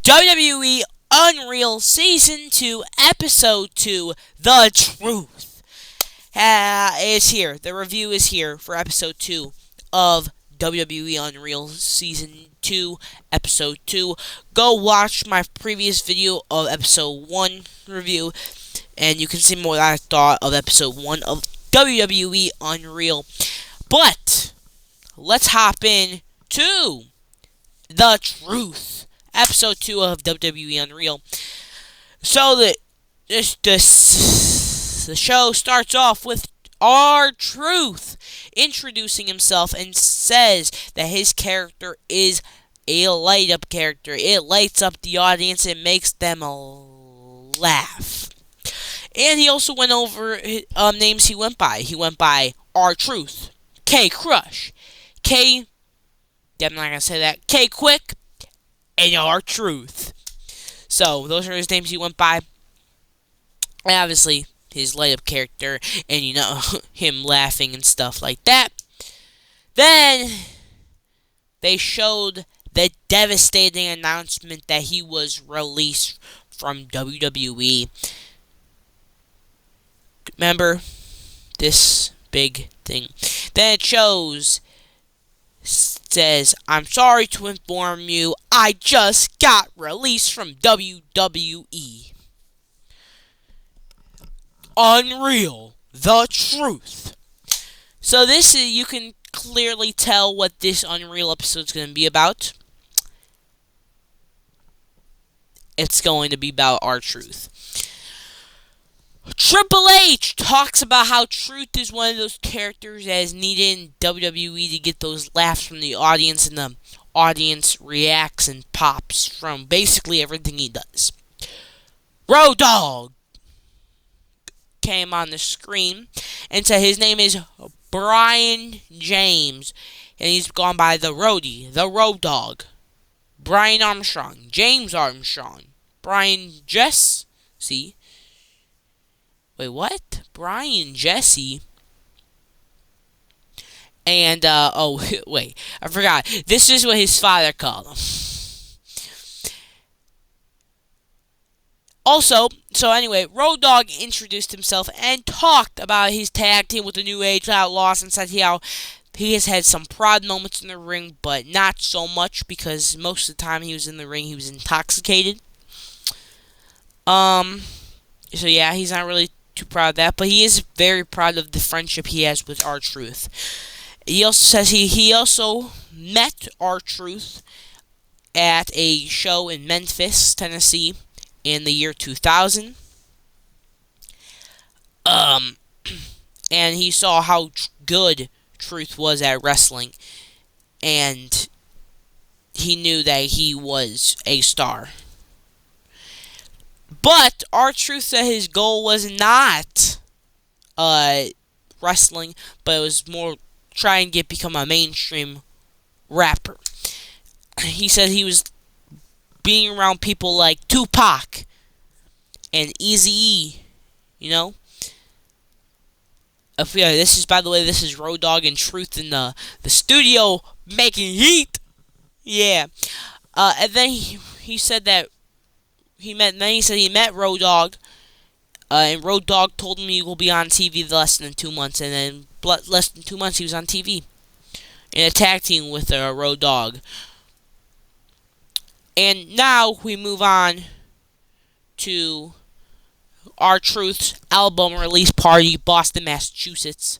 WWE Unreal Season 2, Episode 2, The Truth is here. The review is here for Episode 2 of WWE Unreal Season 2, Episode 2. Go watch my previous video of Episode 1 review, and you can see more what I thought of Episode 1 of WWE Unreal. But, let's hop in to The Truth. Episode 2 of WWE Unreal. So the show starts off with R-Truth introducing himself and says that his character is a light-up character. It lights up the audience and makes them laugh. And he also went over names he went by. He went by R-Truth, K-Crush, I'm not going to say that, K-Quick, and R-Truth. So, those are his names he went by. And obviously, his light-up character, and him laughing and stuff like that. Then, they showed the devastating announcement that he was released from WWE. Remember this big thing? Then it says, I'm sorry to inform you, I just got released from WWE. Unreal, the truth. So this is, you can clearly tell what this Unreal episode is going to be about. It's going to be about R-Truth. Triple H talks about how Truth is one of those characters that is needed in WWE to get those laughs from the audience, and the audience reacts and pops from basically everything he does. Road Dogg came on the screen and said his name is Brian James, and he's gone by the Roadie, the Road Dogg. Brian Armstrong, James Armstrong, Brian Jesse. Wait, what? Brian Jesse. And, wait, I forgot. This is what his father called him. Also, so anyway, Road Dogg introduced himself and talked about his tag team with the New Age Outlaws and said how he has had some proud moments in the ring, but not so much because most of the time he was in the ring, he was intoxicated. So yeah, he's not really too proud of that, but he is very proud of the friendship he has with R-Truth. He also says he also met R-Truth at a show in Memphis, Tennessee in the year 2000. And he saw how good Truth was at wrestling, and he knew that he was a star. But R-Truth said his goal was not wrestling, but it was more try and become a mainstream rapper. He said he was being around people like Tupac and Eazy-E, this is, by the way, this is Road Dogg and Truth in the studio making heat. Yeah. And then he said that he met Road Dogg, and Road Dogg told him he will be on TV less than 2 months, and then less than 2 months he was on TV in a tag team with Road Dogg. And now we move on to R-Truth's album release party, Boston, Massachusetts.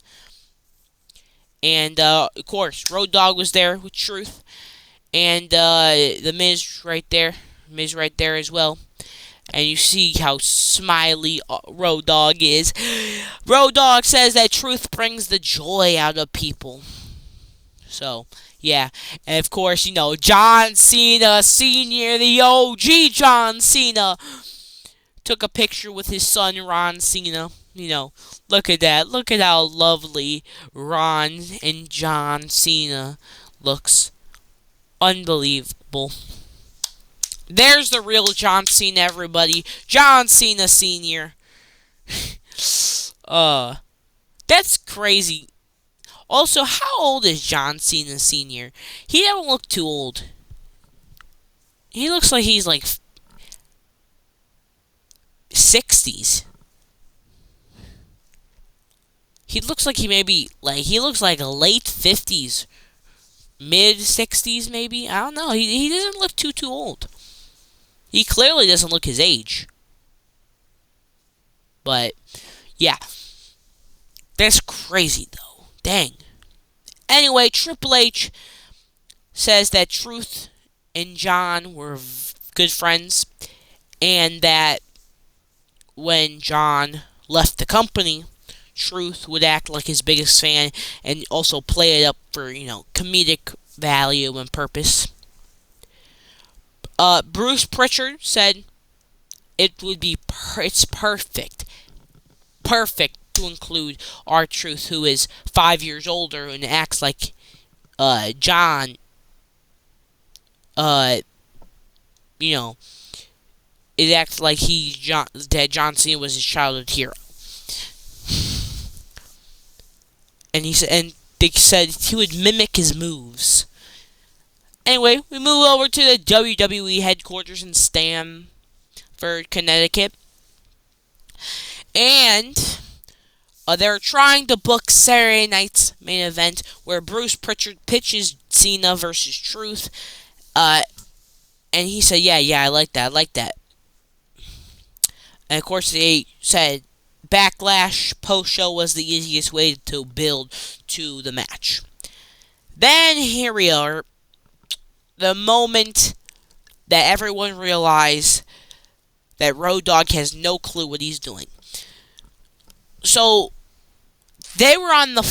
And of course, Road Dogg was there with Truth, and the Miz right there as well. And you see how smiley Road Dogg is. Road Dogg says that Truth brings the joy out of people. So, yeah. And of course, John Cena Sr., the OG John Cena, took a picture with his son, Ron Cena. Look at that. Look at how lovely Ron and John Cena looks. Unbelievable. There's the real John Cena, everybody. John Cena Sr. That's crazy. Also, how old is John Cena Sr.? He doesn't look too old. he looks like he's like 60s. He looks like he looks like a late 50s, mid 60s maybe. I don't know. He doesn't look too old. He clearly doesn't look his age. But yeah, that's crazy though. Dang. Anyway, Triple H says that Truth and John were good friends, and that when John left the company, Truth would act like his biggest fan and also play it up for, comedic value and purpose. Bruce Pritchard said it's perfect to include R-Truth, who is 5 years older and acts like John. It acts like that John Cena was his childhood hero. And they said he would mimic his moves. Anyway, we move over to the WWE headquarters in Stamford, Connecticut. And they're trying to book Saturday night's main event, where Bruce Pritchard pitches Cena versus Truth. And he said, yeah, I like that. And of course, they said Backlash post-show was the easiest way to build to the match. Then here we are, the moment that everyone realized that Road Dogg has no clue what he's doing. So, they were on the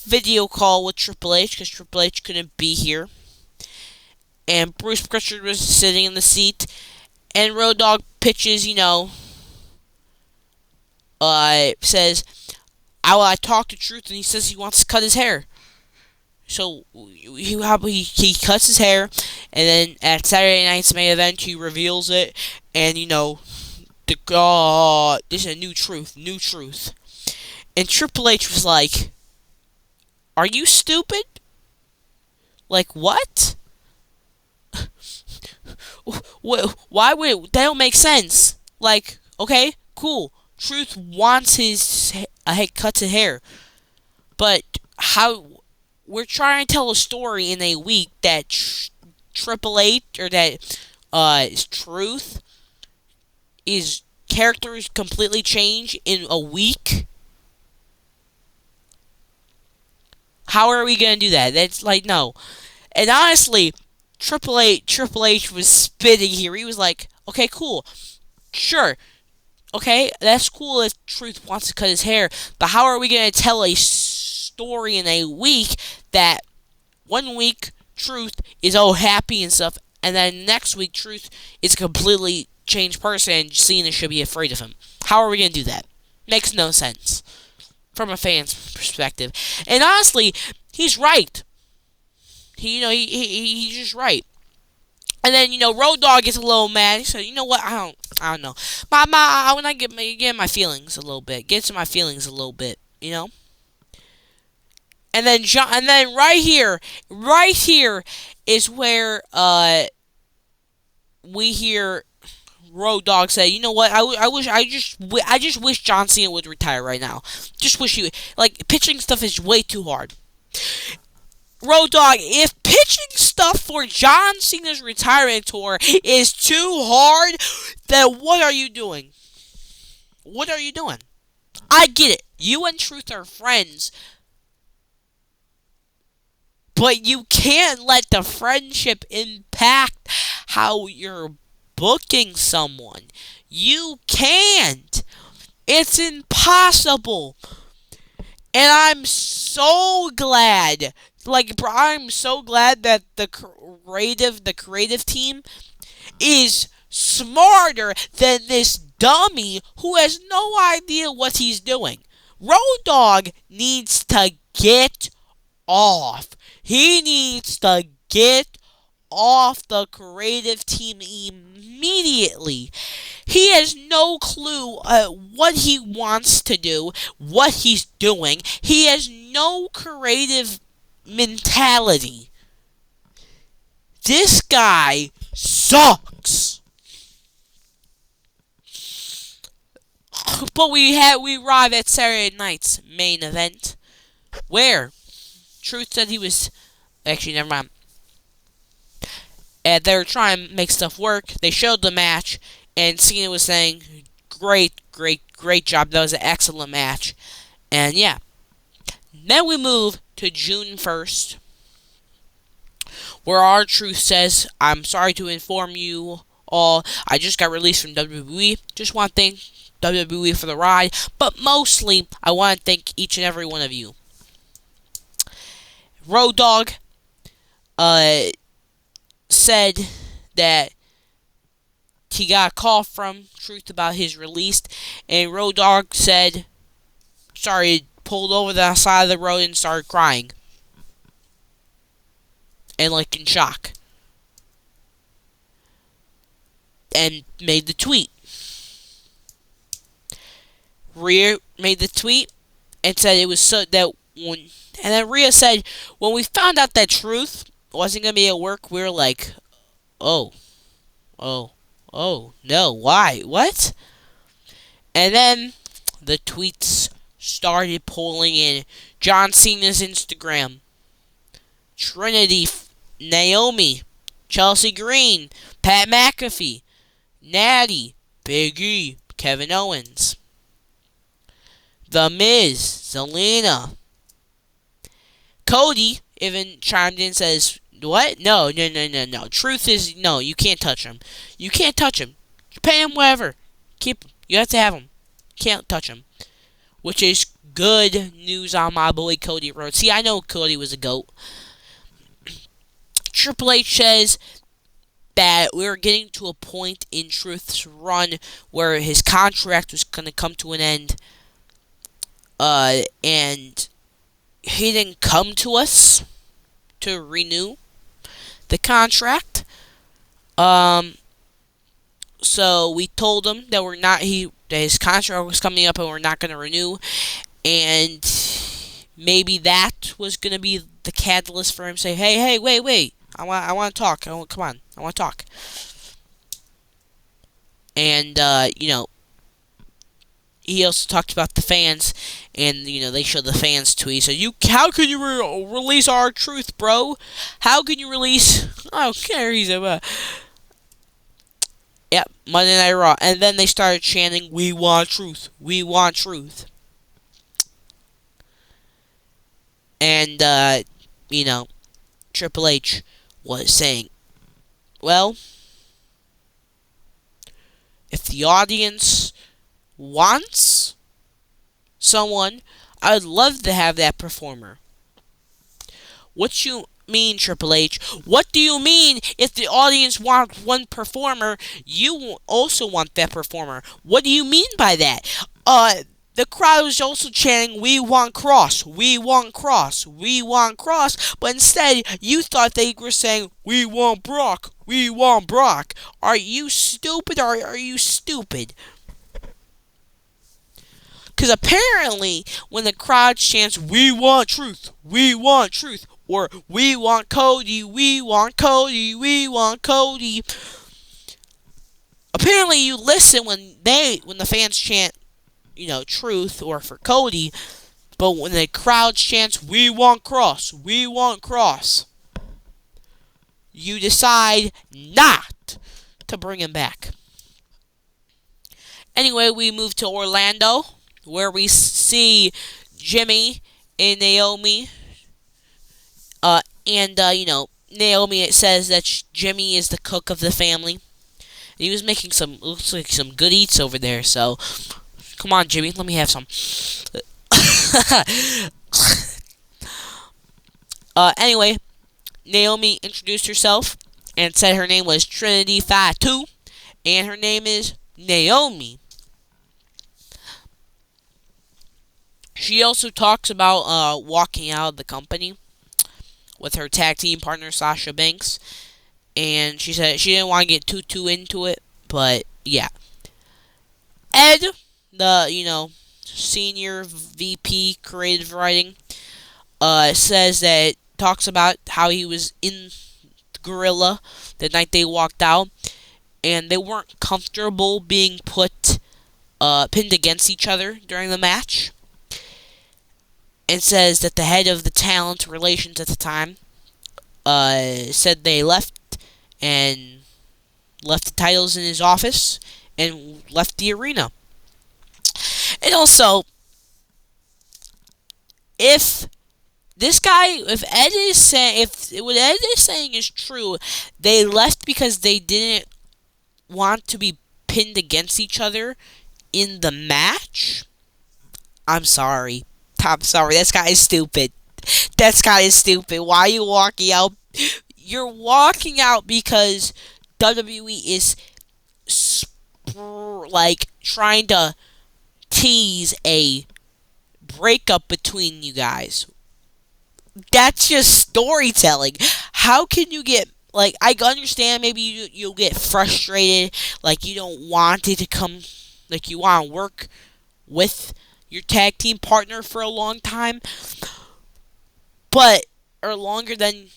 video call with Triple H, because Triple H couldn't be here. And Bruce Pritchard was sitting in the seat, and Road Dogg pitches, says, I talked to Truth, and he says he wants to cut his hair. So he cuts his hair, and then at Saturday night's main event, he reveals it, and this is a new truth. And Triple H was like, "Are you stupid? Like what? Why would that don't make sense? Like, okay, cool. Truth wants cuts his hair, but how? We're trying to tell a story in a week that Triple H or that Truth is characters completely change in a week. How are we gonna do that? That's like no. And honestly, Triple H was spitting here. He was like, okay, cool, sure. Okay, that's cool if Truth wants to cut his hair, but how are we going to tell a story in a week that 1 week Truth is all happy and stuff, and then next week Truth is a completely changed person and Cena should be afraid of him? How are we going to do that? Makes no sense from a fan's perspective. And honestly, he's right. He's just right. And then, Road Dogg gets a little mad. He said, you know what, I don't know. I want to get my feelings a little bit. Get to my feelings a little bit, And then right here is where, we hear Road Dogg say, you know what, I just wish John Cena would retire right now. Just wish pitching stuff is way too hard. Road Dogg, if pitching stuff for John Cena's retirement tour is too hard, then what are you doing? What are you doing? I get it. You and Truth are friends. But you can't let the friendship impact how you're booking someone. You can't. It's impossible. And I'm so glad. I'm so glad that the creative team is smarter than this dummy who has no idea what he's doing. Road Dogg needs to get off. He needs to get off the creative team immediately. He has no clue what he wants to do, what he's doing. He has no creative mentality. This guy sucks. But we arrive at Saturday night's main event, where Truth said he was actually never mind. And they were trying to make stuff work. They showed the match, and Cena was saying, "Great, great, great job. That was an excellent match." And yeah, then we move to June 1st, where R-Truth says, "I'm sorry to inform you all, I just got released from WWE. Just want to thank WWE for the ride, but mostly I want to thank each and every one of you." Road Dogg said that he got a call from Truth about his release, and Road Dogg said, sorry, pulled over the side of the road and started crying. And like in shock. And made the tweet. Rhea made the tweet and said it was so that when, and then Rhea said, when we found out that Truth wasn't going to be at work, we were like, oh, no, why, what? And then the tweets started pulling in. John Cena's Instagram, Trinity, Naomi, Chelsea Green, Pat McAfee, Natty, Big E, Kevin Owens, The Miz, Zelina. Cody even chimed in and says, what? No. Truth is, no, you can't touch him. You can't touch him. You pay him whatever. Keep him. You have to have him. Can't touch him. Which is good news on my boy Cody Rhodes. See, I know Cody was a GOAT. Triple H says that we were getting to a point in Truth's run where his contract was going to come to an end. And he didn't come to us to renew the contract. So we told him that that his contract was coming up and we're not going to renew, and maybe that was going to be the catalyst for him to say, hey, wait, I want to talk. Come on, I want to talk. And he also talked about the fans, and they showed the fans tweet. So how can you release R-Truth, bro? How can you release? I don't care. He's about. Yep, Monday Night Raw, and then they started chanting, "We want truth. We want truth." And Triple H was saying, well, if the audience wants someone, I'd love to have that performer. What you mean, Triple H? What do you mean if the audience wants one performer, you also want that performer? What do you mean by that? The crowd was also chanting, "We want Cross, we want Cross, we want Cross," but instead you thought they were saying, "We want Brock, we want Brock." Are you stupid or are you stupid? Because apparently, when the crowd chants, "We want truth, or "We want Cody, we want Cody, we want Cody," apparently you listen when the fans chant, truth or for Cody, but when the crowd chants, "We want Cross, we want Cross," you decide not to bring him back. Anyway, we move to Orlando, where we see Jimmy and Naomi. Naomi, it says that Jimmy is the cook of the family. He was making looks like some good eats over there, so come on, Jimmy, let me have some. Anyway, Naomi introduced herself and said her name was Trinity Fatu, and her name is Naomi. She also talks about walking out of the company with her tag team partner Sasha Banks, and she said she didn't want to get too into it, but yeah. Ed, the senior VP creative writing, talks about how he was in Gorilla the night they walked out, and they weren't comfortable being pinned against each other during the match. It says that the head of the talent relations at the time said they left the titles in his office and left the arena. And also, if what Ed is saying is true, they left because they didn't want to be pinned against each other in the match. I'm sorry. This guy is stupid. Why are you walking out? You're walking out because WWE is trying to tease a breakup between you guys. That's just storytelling. How can you get, I understand maybe you'll get frustrated, you don't want it to come, you want to work with your tag team partner for a long time, or longer than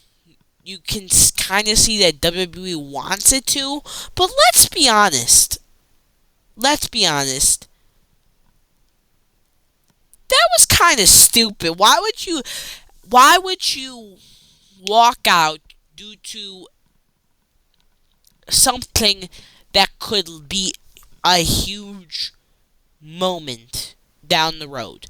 you can kind of see that WWE wants it to. But let's be honest. That was kind of stupid. Why would you walk out due to something that could be a huge moment down the road?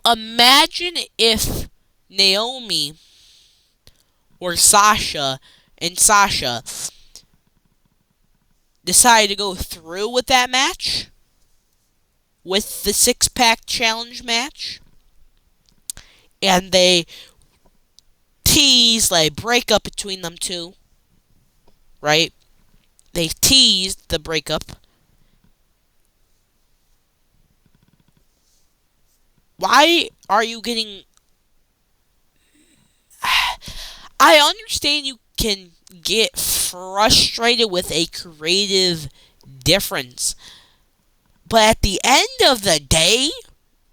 Imagine if Naomi or Sasha decided to go through with that match, with the six-pack challenge match, and they teased breakup between them two, right? They teased the breakup. Why are you getting... I understand you can get frustrated with a creative difference, but at the end of the day,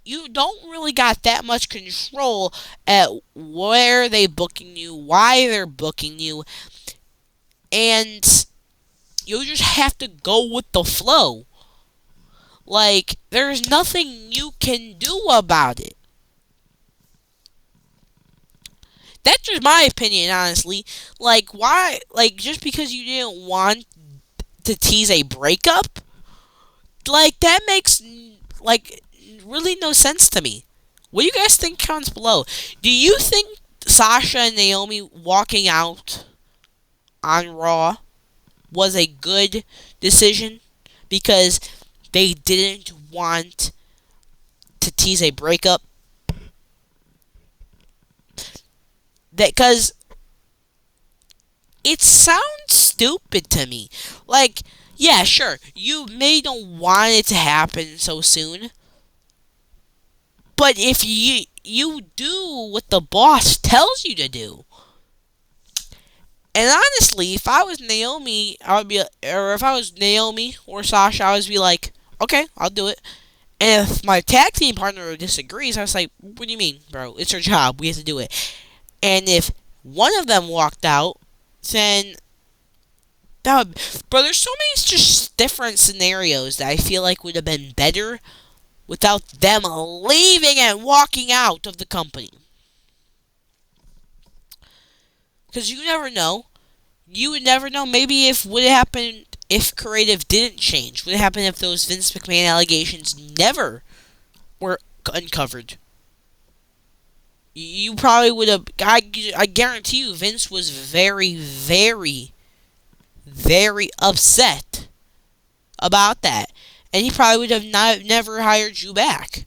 you don't really got that much control at where they booking you, why they're booking you, and you just have to go with the flow. There's nothing you can do about it. That's just my opinion, honestly. Why? Just because you didn't want to tease a breakup? That makes, really no sense to me. What do you guys think? Comments below. Do you think Sasha and Naomi walking out on Raw was a good decision? Because they didn't want to tease a breakup? Because it sounds stupid to me. Yeah, sure, you may don't want it to happen so soon, but if you do what the boss tells you to do. And honestly, if I was Naomi, if I was Naomi or Sasha, I would be like, okay, I'll do it. And if my tag team partner disagrees, I was like, what do you mean, bro? It's our job. We have to do it. And if one of them walked out, then but there's so many just different scenarios that I feel like would have been better without them leaving and walking out of the company. Because you never know. You would never know. Maybe if what happened if creative didn't change. What happened if those Vince McMahon allegations never were uncovered? You probably would have... I guarantee you Vince was very, very, very upset about that. And he probably would have never hired you back.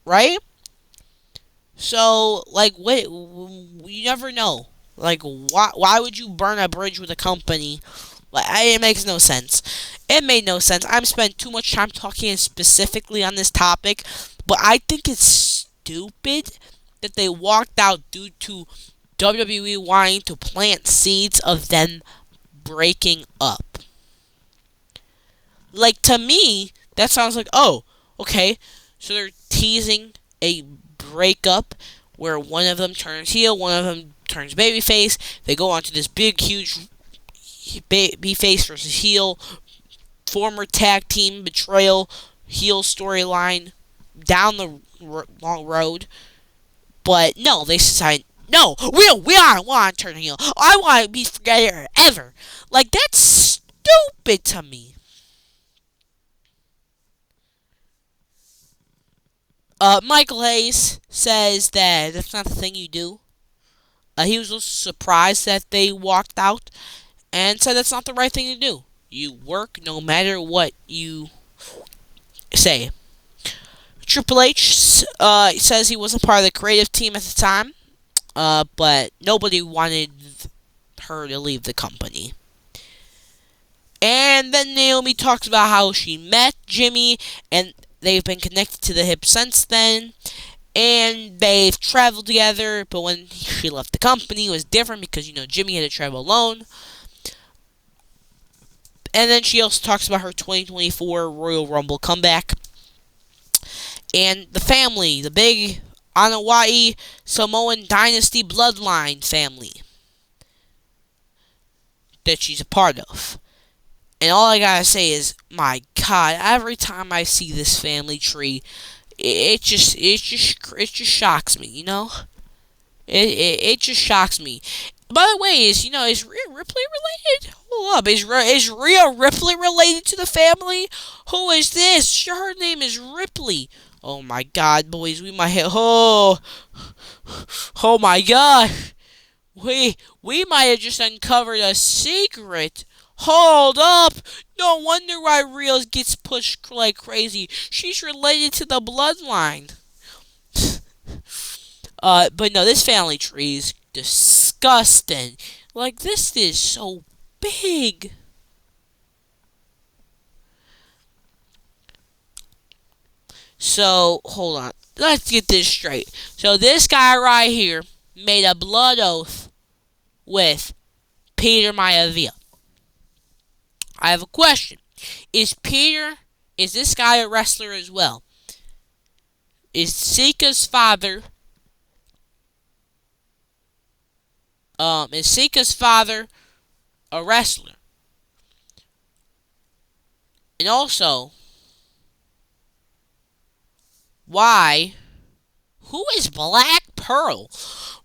Right? So, what... You never know. Why would you burn a bridge with a company? It makes no sense. It made no sense. I've spent too much time talking specifically on this topic, but I think it's stupid that they walked out due to WWE wanting to plant seeds of them breaking up. To me, that sounds like, oh, okay, so they're teasing a breakup where one of them turns heel, one of them turns babyface. They go on to this big, huge babyface versus heel, former tag team betrayal, heel storyline down the long road. But no, they decide, no, we don't want to turn heel. I want to be forgotten ever. Like, that's stupid to me. Michael Hayes says that that's not the thing you do. He was also surprised that they walked out and said that's not the right thing to do. You work no matter what you say. Triple H says he wasn't part of the creative team at the time, but nobody wanted her to leave the company. And then Naomi talks about how she met Jimmy, and they've been connected to the hip since then. And they've traveled together, but when she left the company, it was different because, Jimmy had to travel alone. And then she also talks about her 2024 Royal Rumble comeback. And the family, the big Anoa'i Samoan Dynasty bloodline family that she's a part of. And all I gotta say is, my God, every time I see this family tree, it just shocks me, It just shocks me. By the way, is Rhea Ripley related? Hold up, is Rhea Ripley related to the family? Who is this? Her name is Ripley. Oh my God, boys, we might have. Oh my God, we might have just uncovered a secret. Hold up! No wonder why Rhea gets pushed like crazy. She's related to the bloodline. But no, this family tree is disgusting. Like, this is so big. So, hold on. Let's get this straight. So, this guy right here made a blood oath with Peter Maivia. I have a question. Is this guy a wrestler as well? Is Sika's father a wrestler? And also, who is Black Pearl?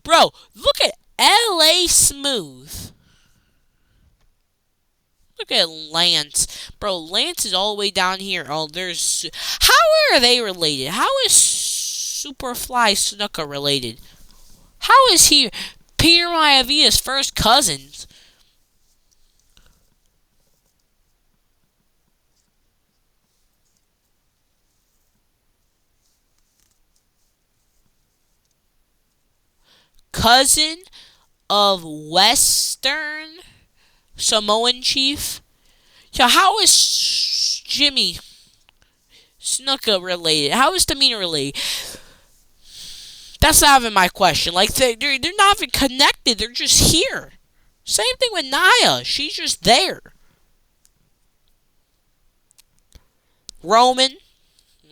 Bro, look at LA Smooth. Look at Lance. Bro, Lance is all the way down here. Oh, how are they related? How is Superfly Snuka related? How is he Peter Maivia's first cousins? Cousin of Western Samoan Chief? So how is Jimmy Snuka related? How is Tamina related? That's not even my question. Like, they're not even connected. They're just here. Same thing with Nia. She's just there. Roman.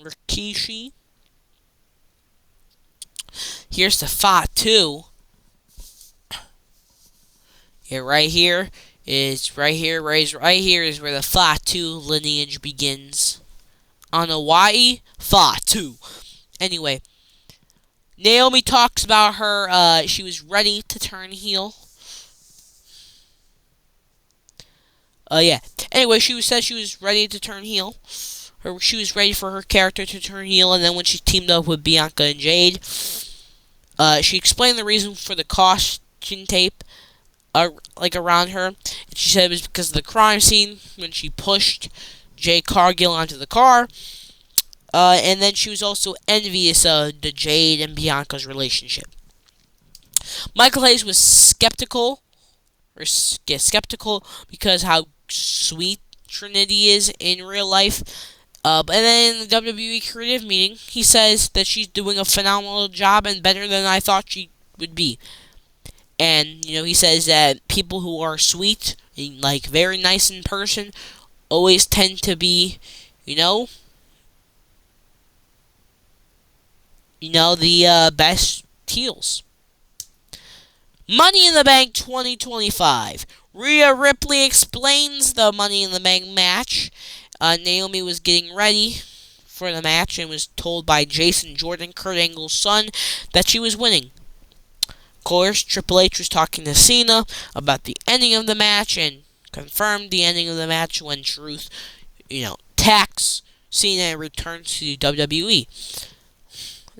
Rikishi. Here's the Fatu. Yeah, right here is where the Fatu lineage begins. On Hawaii, Fatu. Anyway, Naomi talks about her, she was ready to turn heel. Yeah. Anyway, said she was ready to turn heel. She was ready for her character to turn heel, and then when she teamed up with Bianca and Jade, she explained the reason for the caution tape, around her. And she said it was because of the crime scene when she pushed Jade Cargill onto the car. And then she was also envious of the Jade and Bianca's relationship. Michael Hayes was skeptical because how sweet Trinity is in real life. And then in the WWE creative meeting, he says that she's doing a phenomenal job and better than I thought she would be. And, he says that people who are sweet and, very nice in person always tend to be, the best heels. Money in the Bank 2025. Rhea Ripley explains the Money in the Bank match. Naomi was getting ready for the match and was told by Jason Jordan, Kurt Angle's son, that she was winning. Of course, Triple H was talking to Cena about the ending of the match and confirmed the ending of the match when Truth, attacks Cena and returns to WWE.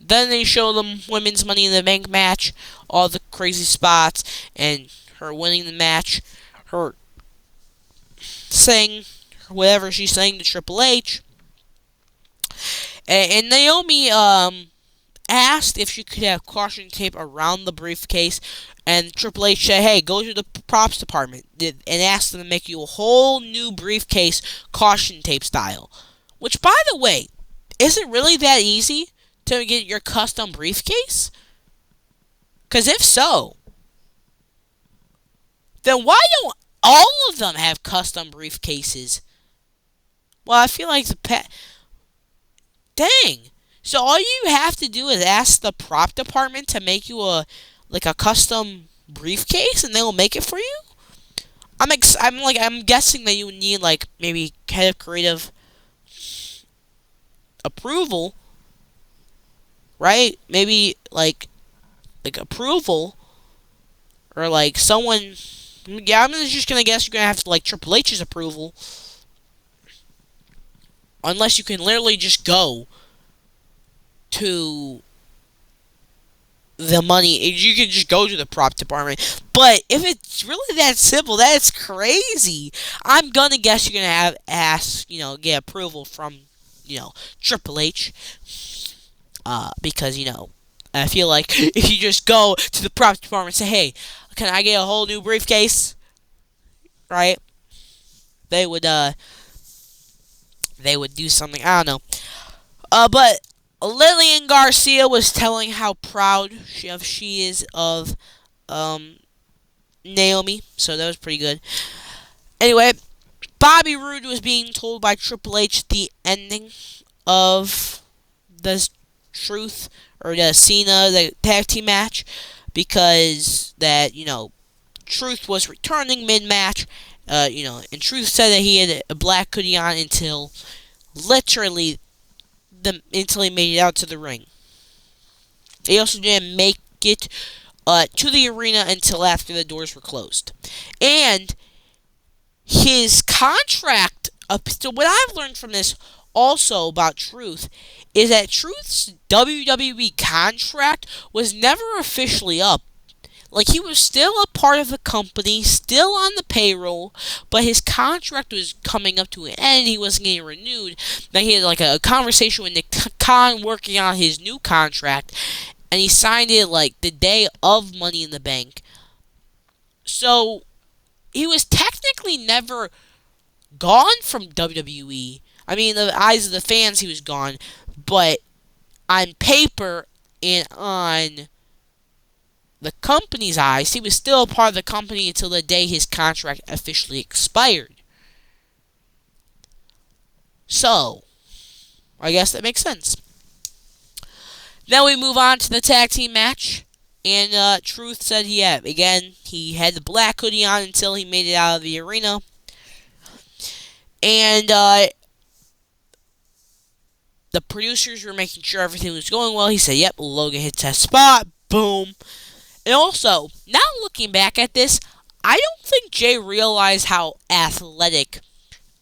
Then they show them women's Money in the Bank match, all the crazy spots, and her winning the match, her saying whatever she's saying to Triple H. And Naomi asked if she could have caution tape around the briefcase, and Triple H said, hey, go to the props department, and asked them to make you a whole new briefcase caution tape style. Which, by the way, is it really that easy to get your custom briefcase? Because if so, then why don't all of them have custom briefcases? Well, I feel like dang. So all you have to do is ask the prop department to make you a custom briefcase, and they will make it for you. I'm guessing that you would need maybe head of creative approval, right? Maybe like approval, or someone. Yeah, I'm just gonna guess you're gonna have to Triple H's approval, unless you can literally just go to the money. You can just go to the prop department. But if it's really that simple, that's crazy. I'm gonna guess you're gonna get approval from, Triple H. Because, I feel like if you just go to the prop department and say, hey, can I get a whole new briefcase? Right? They would do something. I don't know. But Lillian Garcia was telling how proud she is of Naomi, so that was pretty good. Anyway, Bobby Roode was being told by Triple H the ending of the Truth or the Cena, the tag team match, because that, Truth was returning mid-match, and Truth said that he had a black hoodie on until literally until he made it out to the ring. He also didn't make it to the arena until after the doors were closed. And his contract, so what I've learned from this also about Truth, is that Truth's WWE contract was never officially up. He was still a part of the company, still on the payroll, but his contract was coming up to an end. He wasn't getting renewed. Then he had a conversation with Nick Khan working on his new contract, and he signed it the day of Money in the Bank. So he was technically never gone from WWE. I mean, in the eyes of the fans, he was gone, but on paper and on the company's eyes, he was still a part of the company until the day his contract officially expired. So, I guess that makes sense. Then we move on to the tag team match, and Truth said he had the black hoodie on until he made it out of the arena. And the producers were making sure everything was going well. He said, yep, Logan hits that spot. Boom. And also, now looking back at this, I don't think Jay realized how athletic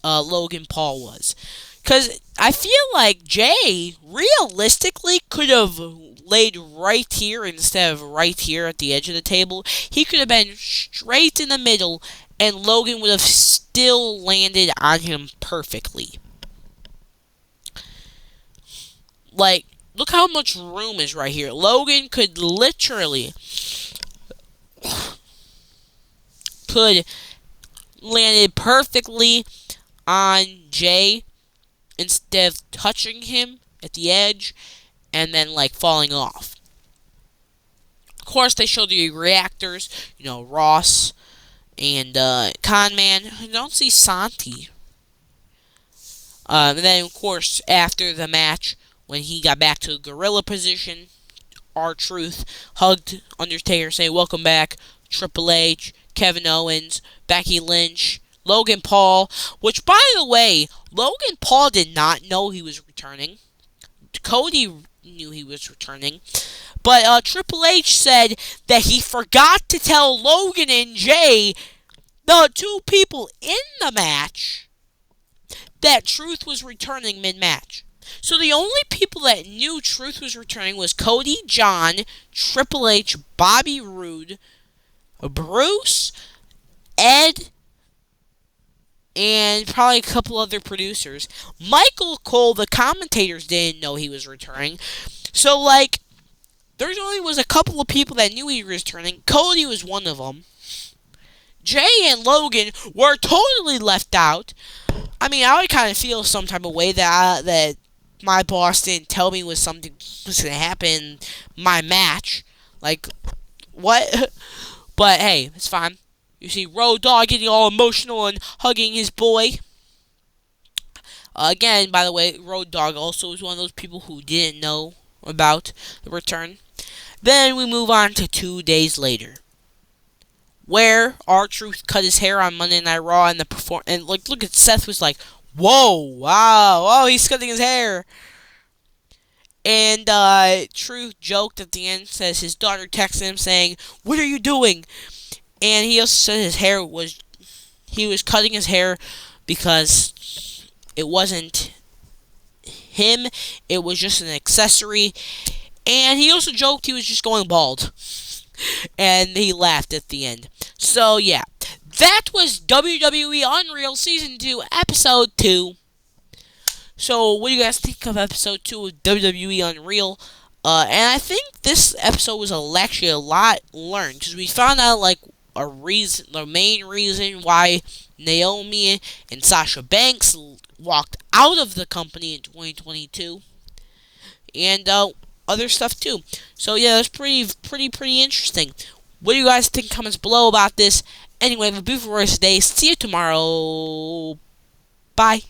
Logan Paul was. Because I feel like Jay realistically could have laid right here instead of right here at the edge of the table. He could have been straight in the middle, and Logan would have still landed on him perfectly. Look how much room is right here. Logan could literally landed perfectly on Jay instead of touching him at the edge and then falling off. Of course, they show the reactors, Ross and Conman. I don't see Santi. And then, of course, after the match, when he got back to a gorilla position, R-Truth hugged Undertaker saying, "Welcome back." Triple H, Kevin Owens, Becky Lynch, Logan Paul, which, by the way, Logan Paul did not know he was returning. Cody knew he was returning. But Triple H said that he forgot to tell Logan and Jay, the two people in the match, that Truth was returning mid-match. So the only people that knew Truth was returning was Cody, John, Triple H, Bobby Roode, Bruce, Ed, and probably a couple other producers. Michael Cole, the commentators, didn't know he was returning. So, there only was a couple of people that knew he was returning. Cody was one of them. Jay and Logan were totally left out. I mean, I would kind of feel some type of way that my boss didn't tell me something was going to happen in my match. Like, what? But hey, it's fine. You see Road Dogg getting all emotional and hugging his boy. Again, by the way, Road Dogg also was one of those people who didn't know about the return. Then we move on to 2 days later, where R-Truth cut his hair on Monday Night Raw, and look at Seth was like, "Whoa, wow, oh, he's cutting his hair." And Truth joked at the end, says his daughter texted him saying, "What are you doing?" And he also said he was cutting his hair because it wasn't him, it was just an accessory. And he also joked he was just going bald. And he laughed at the end. So, yeah. That was WWE Unreal Season 2, Episode 2. So, what do you guys think of Episode 2 of WWE Unreal? And I think this episode was actually a lot learned, because we found out, the main reason why Naomi and Sasha Banks walked out of the company in 2022. And, other stuff too. So yeah, that's pretty interesting. What do you guys think? Comments below about this. Anyway, have a beautiful rest of the day. See you tomorrow. Bye.